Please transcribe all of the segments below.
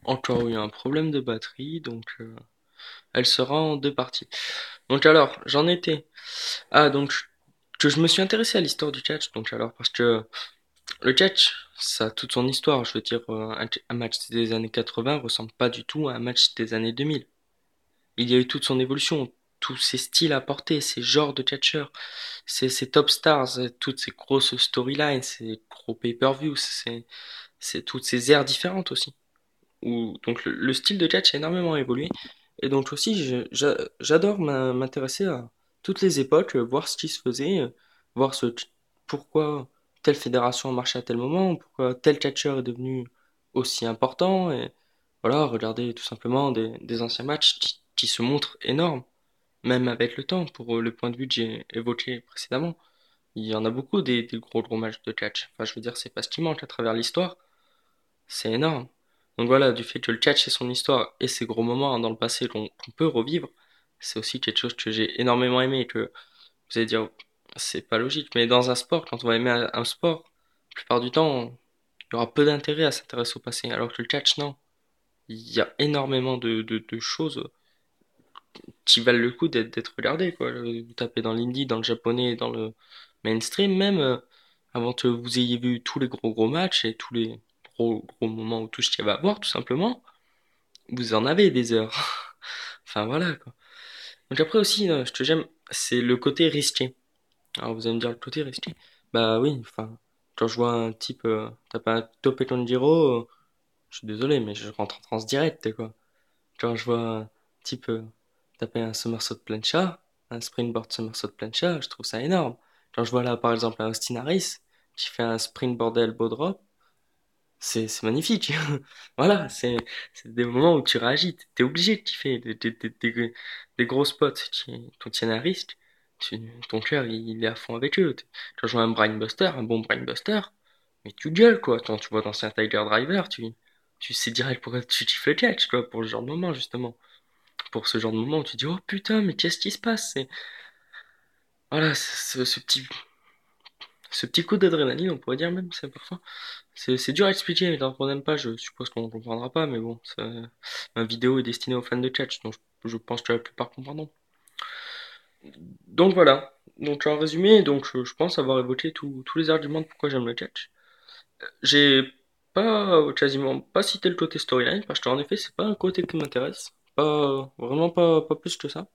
encore eu un problème de batterie, donc elle sera en deux parties. Donc alors, j'en étais. Ah, donc que je me suis intéressé à l'histoire du catch, donc alors parce que le catch, ça a toute son histoire. Je veux dire, un match des années 80 ressemble pas du tout à un match des années 2000. Il y a eu toute son évolution, tous ces styles apportés, ces genres de catcheurs, ces top stars, toutes ces grosses storylines, ces gros pay-per-view, c'est toutes ces ères différentes aussi. Donc le style de catch a énormément évolué. Et donc aussi, j'adore m'intéresser à toutes les époques, voir ce qui se faisait, voir pourquoi telle fédération a marché à tel moment, pourquoi tel catcheur est devenu aussi important, et voilà, regarder tout simplement des anciens matchs qui se montrent énormes, même avec le temps, pour le point de vue que j'ai évoqué précédemment. Il y en a beaucoup des gros matchs de catch. Enfin, je veux dire, c'est pas ce qui manque à travers l'histoire, c'est énorme. Donc voilà, du fait que le catch ait son histoire et ses gros moments dans le passé qu'on peut revivre, c'est aussi quelque chose que j'ai énormément aimé et que vous allez dire, c'est pas logique, mais dans un sport, quand on va aimer un sport, la plupart du temps, il y aura peu d'intérêt à s'intéresser au passé, alors que le catch, non. Il y a énormément de choses qui valent le coup d'être regardées, quoi. Vous tapez dans l'indie, dans le japonais, dans le mainstream, même avant que vous ayez vu tous les gros matchs et tous les gros moments où tout ce qu'il y avait à voir, tout simplement, vous en avez des heures. Enfin voilà, quoi. Donc après aussi, ce que j'aime, c'est le côté risqué. Alors vous allez me dire le côté risqué. Bah oui, enfin, quand je vois un type taper un Tope Tanjiro, je suis désolé, mais je rentre en transe direct, quoi. Quand je vois un type taper un somersault plancha, un springboard somersault plancha, je trouve ça énorme. Quand je vois là, par exemple, un Austin Harris qui fait un springboard elbow drop, c'est magnifique. Voilà, c'est des moments où tu réagis. T'es obligé de kiffer des gros spots qui contiennent un risque. Ton cœur, il est à fond avec eux. Quand je vois un brainbuster, un bon brainbuster, mais tu gueules, quoi. Quand tu vois d'anciens Tiger Driver, tu sais direct pourquoi tu kiffes le catch, quoi, pour ce genre de moment, justement. Pour ce genre de moment où tu dis, oh putain, mais qu'est-ce qui se passe? Voilà, ce petit coup d'adrénaline, on pourrait dire même, c'est parfois. C'est dur à expliquer, mais tant qu'on n'aime pas, je suppose qu'on ne comprendra pas, mais bon, ma vidéo est destinée aux fans de catch, donc je pense que la plupart comprendront. Donc voilà. Donc en résumé, donc je pense avoir évoqué tous les arguments de pourquoi j'aime le catch. J'ai pas quasiment pas cité le côté storyline, parce qu'en effet, c'est pas un côté qui m'intéresse. Pas vraiment pas plus que ça.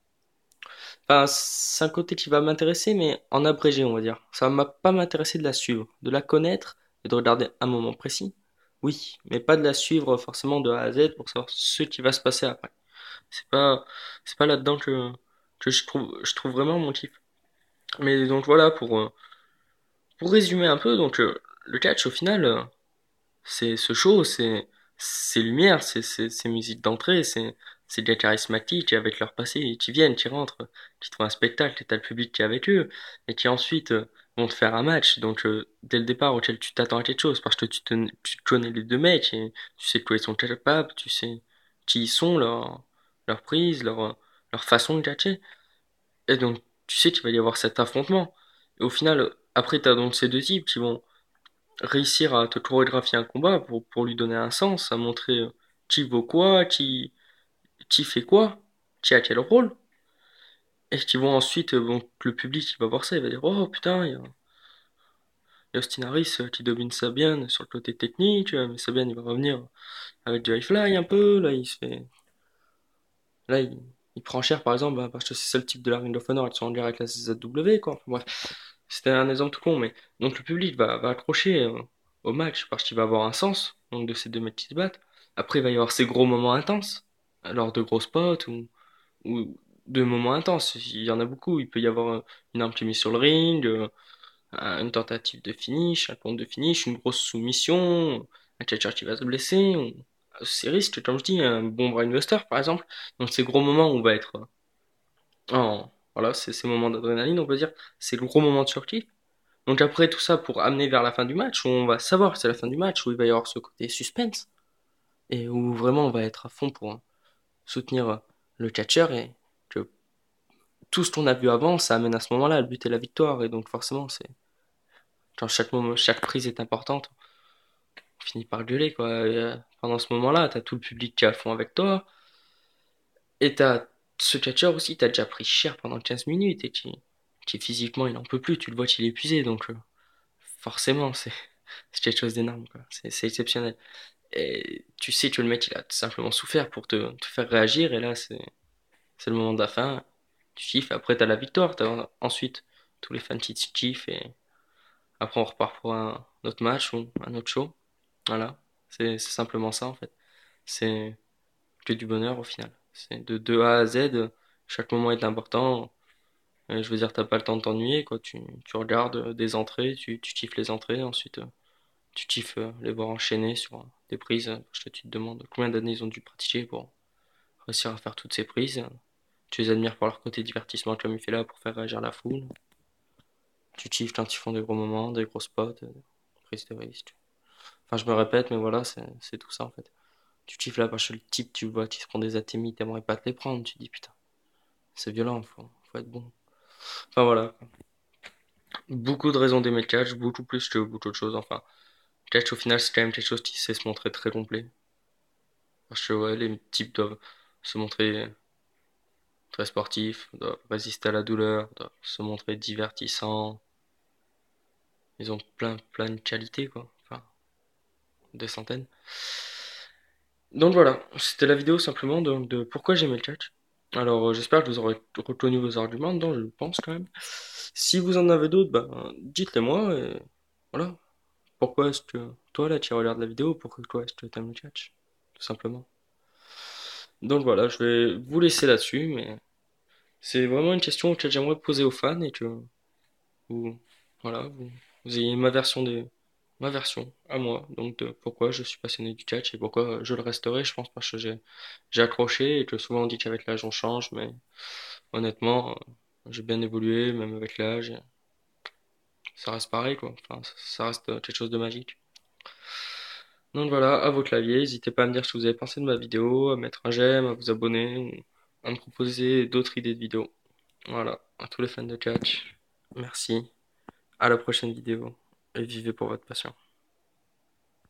Enfin, c'est un côté qui va m'intéresser, mais en abrégé, on va dire. Ça va pas m'intéresser de la suivre, de la connaître et de regarder un moment précis. Oui, mais pas de la suivre forcément de A à Z pour savoir ce qui va se passer après. C'est pas, c'est pas là-dedans que je trouve vraiment mon kiff. Mais donc voilà, pour résumer un peu, donc le catch au final, c'est ce show, c'est lumière, c'est musique d'entrée, c'est bien charismatique et avec leur passé, qui viennent, qui rentrent, qui trouvent un spectacle et t'as le public qui est avec eux et qui ensuite vont te faire un match. Donc dès le départ auquel tu t'attends à quelque chose parce que tu connais les deux mecs et tu sais de quoi ils sont capables, tu sais qui ils sont, leur prise, leur façon de catcher. Et donc tu sais qu'il va y avoir cet affrontement. Et au final, après t'as donc ces deux types qui vont réussir à te chorégraphier un combat pour lui donner un sens, à montrer qui vaut quoi, qui fait quoi, qui a quel rôle, et qui vont ensuite, bon, le public il va voir ça, il va dire oh putain, il y a Austin Harris qui domine Sabian sur le côté technique, mais Sabian il va revenir avec du high fly un peu, là il prend cher par exemple, parce que c'est ça le type de la Ring of Honor, ils sont en guerre avec la CZW quoi. Enfin, bref, c'était un exemple tout con, mais donc le public va accrocher au match parce qu'il va avoir un sens, donc de ces deux mecs qui se battent. Après, il va y avoir ces gros moments intenses, lors de gros spots ou de moments intenses. Il y en a beaucoup. Il peut y avoir une arme qui est mise sur le ring, une tentative de finish, un compte de finish, une grosse soumission, un catcher qui va se blesser. C'est risque, comme je dis, un bon brainbuster par exemple. Donc ces gros moments où on va être voilà, c'est ces moments d'adrénaline, on peut dire. C'est le gros moment de surkick. Donc après tout ça pour amener vers la fin du match, où on va savoir que c'est la fin du match, où il va y avoir ce côté suspense, et où vraiment on va être à fond pour soutenir le catcheur, et que tout ce qu'on a vu avant, ça amène à ce moment-là, le but est la victoire, et donc forcément, c'est quand chaque moment, chaque prise est importante, finis par gueuler, quoi. Pendant ce moment-là, t'as tout le public qui est à fond avec toi, et t'as ce catcheur aussi, t'as déjà pris cher pendant 15 minutes, et physiquement, il en peut plus, tu le vois qu'il est épuisé, donc forcément, c'est quelque chose d'énorme, quoi. C'est exceptionnel. Et tu sais que le mec, il a tout simplement souffert pour te faire réagir, et là, c'est le moment de la fin. Tu kiffes, après, t'as la victoire, ensuite tous les fans qui kiffent, et après, on repart pour un autre match ou un autre show. Voilà, c'est simplement ça, en fait. C'est que du bonheur au final. C'est de A à Z, chaque moment est important. Je veux dire, t'as pas le temps de t'ennuyer, quoi. Tu regardes des entrées, tu kiffes les entrées, ensuite tu kiffes les voir enchaîner sur des prises, parce que tu te demandes combien d'années ils ont dû pratiquer pour réussir à faire toutes ces prises. Tu les admires pour leur côté divertissement comme il fait là pour faire réagir la foule. Tu kiffes quand ils font des gros moments, des gros spots, des prises de risque. Enfin, je me répète, mais voilà, c'est tout ça en fait. Tu kiffes là parce que le type, tu vois, qui se prend des atémies, t'aimerais pas te les prendre. Tu te dis putain, c'est violent, faut être bon. Enfin voilà. Beaucoup de raisons d'aimer le catch, beaucoup plus que beaucoup d'autres choses. Enfin, le catch au final, c'est quand même quelque chose qui sait se montrer très complet. Parce que ouais, les types doivent se montrer très sportifs, doivent résister à la douleur, doivent se montrer divertissants. Ils ont plein de qualités, quoi. Enfin, des centaines. Donc voilà, c'était la vidéo simplement de pourquoi j'aimais le catch. Alors j'espère que vous aurez reconnu vos arguments, donc je le pense quand même. Si vous en avez d'autres, ben, dites-les moi et voilà. Pourquoi est-ce que toi là tu regardes la vidéo, pourquoi toi est-ce que tu aimes le catch? Tout simplement. Donc voilà, je vais vous laisser là-dessus, mais c'est vraiment une question que j'aimerais poser aux fans et que vous, voilà, vous ayez ma version à moi, donc de pourquoi je suis passionné du catch et pourquoi je le resterai, je pense parce que j'ai accroché et que souvent on dit qu'avec l'âge on change, mais honnêtement, j'ai bien évolué, même avec l'âge, et ça reste pareil quoi, enfin, ça reste quelque chose de magique. Donc voilà, à vos claviers, n'hésitez pas à me dire ce que vous avez pensé de ma vidéo, à mettre un j'aime, à vous abonner, ou à me proposer d'autres idées de vidéos. Voilà, à tous les fans de catch, merci, à la prochaine vidéo, et vivez pour votre passion.